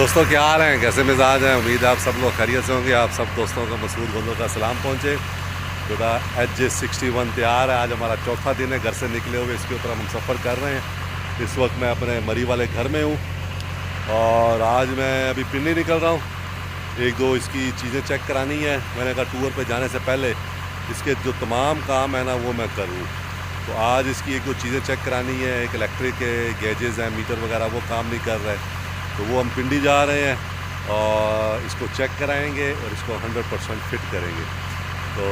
दोस्तों क्या हाल हैं, कैसे मिजाज हैं। उम्मीद है आप सब लोग खैरियत से होंगे। आप सब दोस्तों को मसूद गोलों का सलाम पहुँचे। खुदा HJ61 तैयार है। आज हमारा चौथा दिन है घर से निकले हुए, इसके ऊपर हम सफ़र कर रहे हैं। इस वक्त मैं अपने मरी वाले घर में हूँ और आज मैं अभी पिंडी निकल रहा हूँ। एक दो इसकी चीज़ें चेक करानी है। मैंने कहा टूर पर जाने से पहले इसके जो तमाम काम है ना वो मैं करूँ। तो आज इसकी एक दो चीज़ें चेक करानी है। एक इलेक्ट्रिक के गेजेस हैं, मीटर वगैरह वो काम नहीं कर रहे, तो वो हम पिंडी जा रहे हैं और इसको चेक कराएंगे और इसको 100% फिट करेंगे। तो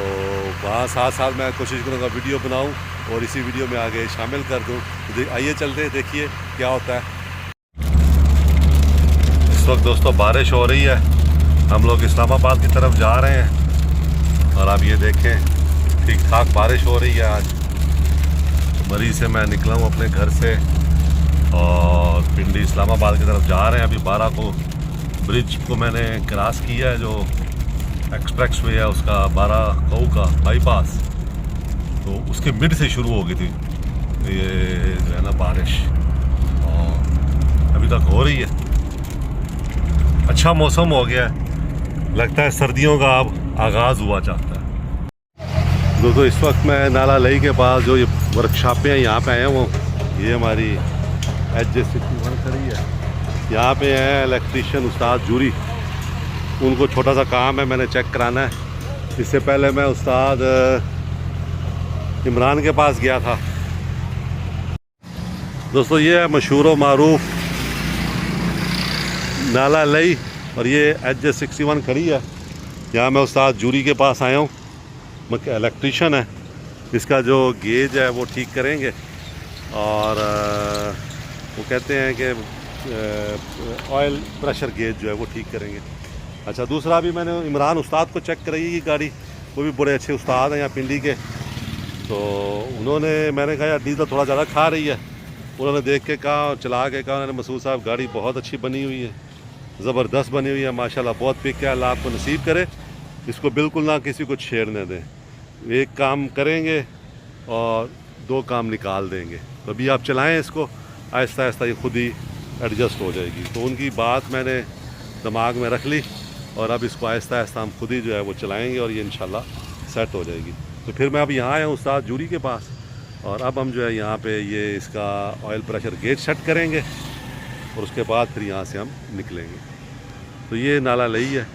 वहाँ साथ साथ मैं कोशिश करूँगा वीडियो बनाऊँ और इसी वीडियो में आगे शामिल कर दूँ। तो आइए चलते हैं, देखिए क्या होता है। इस वक्त दोस्तों बारिश हो रही है, हम लोग इस्लामाबाद की तरफ जा रहे हैं और आप ये देखें ठीक ठाक बारिश हो रही है। आज मरी से मैं निकला हूँ अपने घर से और पिंडी इस्लामाबाद की तरफ जा रहे हैं। अभी 12 को ब्रिज को मैंने क्रॉस किया है, जो एक्सप्रेस वे है उसका 12 कऊ का बाईपास, तो उसके मिड से शुरू हो गई थी ये जो है ना बारिश, और अभी तक हो रही है। अच्छा मौसम हो गया है, लगता है सर्दियों का अब आगाज़ हुआ चाहता है। दोस्तों इस वक्त मैं नाला लई के पास जो ये वर्कशॉपें हैं यहाँ पे आए हैं, वो ये हमारी HJ61 खड़ी है। यहाँ पे हैं इलेक्ट्रीशियन उस्ताद जूरी, उनको छोटा सा काम है, मैंने चेक कराना है। इससे पहले मैं उस्ताद इमरान के पास गया था। दोस्तों ये है मशहूर व मारूफ नाला लई और ये HJ61 खड़ी है। यहाँ मैं उस्ताद जूरी के पास आया हूँ, इलेक्ट्रीशियन है। इसका जो गेज है वो ठीक करेंगे और वो कहते हैं कि ऑयल प्रेशर गेज जो है वो ठीक करेंगे। अच्छा, दूसरा भी मैंने इमरान उस्ताद को चेक कराई ये गाड़ी, वो भी बड़े अच्छे उस्ताद हैं यहाँ पिंडी के। तो उन्होंने, मैंने कहा यार डीजल थोड़ा ज़्यादा खा रही है, उन्होंने देख के कहा और चला के कहा, उन्होंने मसूद साहब गाड़ी बहुत अच्छी बनी हुई है, ज़बरदस्त बनी हुई है माशाल्लाह, बहुत पिक है, अल्लाह आपको नसीब करे, इसको बिल्कुल ना किसी को छेड़ने दें। एक काम करेंगे और दो काम निकाल देंगे। तो अभी आप चलाएं इसको, आहिस्ता आहिस्ता ये खुद ही एडजस्ट हो जाएगी। तो उनकी बात मैंने दिमाग में रख ली और अब इसको आहिस्ता आहिस्ता हम खुद ही जो है वो चलाएंगे और ये इंशाल्लाह सेट हो जाएगी। तो फिर मैं अब यहाँ आया हूँ उस्ताद जूरी के पास और अब हम जो है यहाँ पे ये इसका ऑयल प्रेशर गेज सेट करेंगे और उसके बाद फिर यहाँ से हम निकलेंगे। तो ये नाला लई है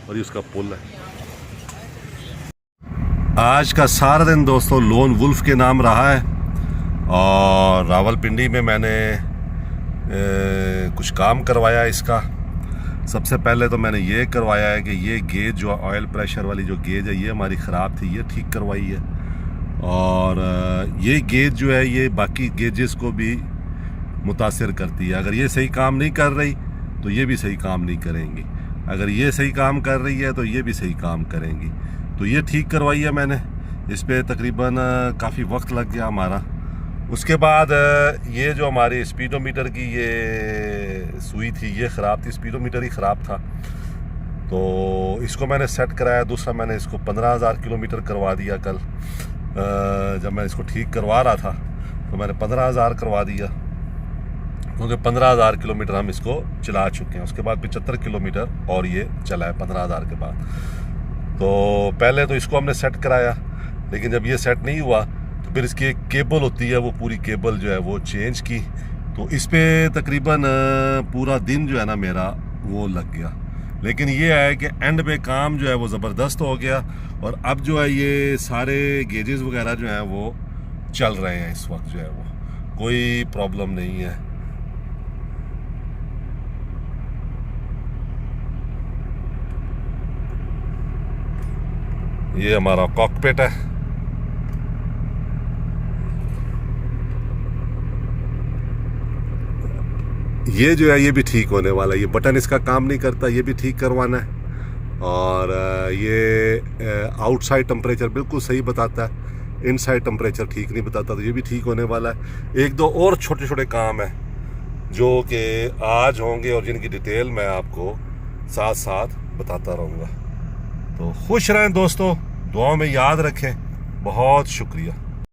और ये उसका पुल है। आज का सारा दिन दोस्तों लोन वुल्फ के नाम रहा है और रावलपिंडी में मैंने कुछ काम करवाया इसका। सबसे पहले तो मैंने ये करवाया है कि ये गेज जो ऑयल प्रेशर वाली जो गेज है ये हमारी ख़राब थी, ये ठीक करवाई है। और ये गेज जो है ये बाकी गेजेस को भी मुतासिर करती है। अगर ये सही काम नहीं कर रही तो ये भी सही काम नहीं करेंगी, अगर ये सही काम कर रही है तो ये भी सही काम करेंगी। तो ये ठीक करवाई है मैंने, इस पर तकरीबन काफ़ी वक्त लग गया हमारा। उसके बाद ये जो हमारी स्पीडोमीटर की ये सुई थी ये ख़राब थी, स्पीडोमीटर ही ख़राब था, तो इसको मैंने सेट कराया। दूसरा मैंने इसको 15,000 किलोमीटर करवा दिया कल, जब मैं इसको ठीक करवा रहा था तो मैंने 15,000 करवा दिया, क्योंकि 15,000 किलोमीटर हम इसको चला चुके हैं। उसके बाद 75 किलोमीटर और ये चला है 15,000 के बाद। तो पहले तो इसको हमने सेट कराया, लेकिन जब ये सेट नहीं हुआ तो फिर इसकी एक केबल होती है, वो पूरी केबल जो है वो चेंज की। तो इस पर तकरीबन पूरा दिन जो है ना मेरा वो लग गया, लेकिन ये है कि एंड पे काम जो है वो ज़बरदस्त हो गया और अब जो है ये सारे गेजेस वगैरह जो हैं वो चल रहे हैं। इस वक्त जो है वो कोई प्रॉब्लम नहीं है। ये हमारा कॉकपिट है। ये जो है ये भी ठीक होने वाला है, ये बटन इसका काम नहीं करता, ये भी ठीक करवाना है। और ये आउटसाइड टेम्परेचर बिल्कुल सही बताता है, इनसाइड टेम्परेचर ठीक नहीं बताता, तो ये भी ठीक होने वाला है। एक दो और छोटे छोटे काम है जो कि आज होंगे और जिनकी डिटेल मैं आपको साथ साथ बताता रहूँगा। तो खुश रहें दोस्तों, दुआओं में याद रखें। बहुत शुक्रिया।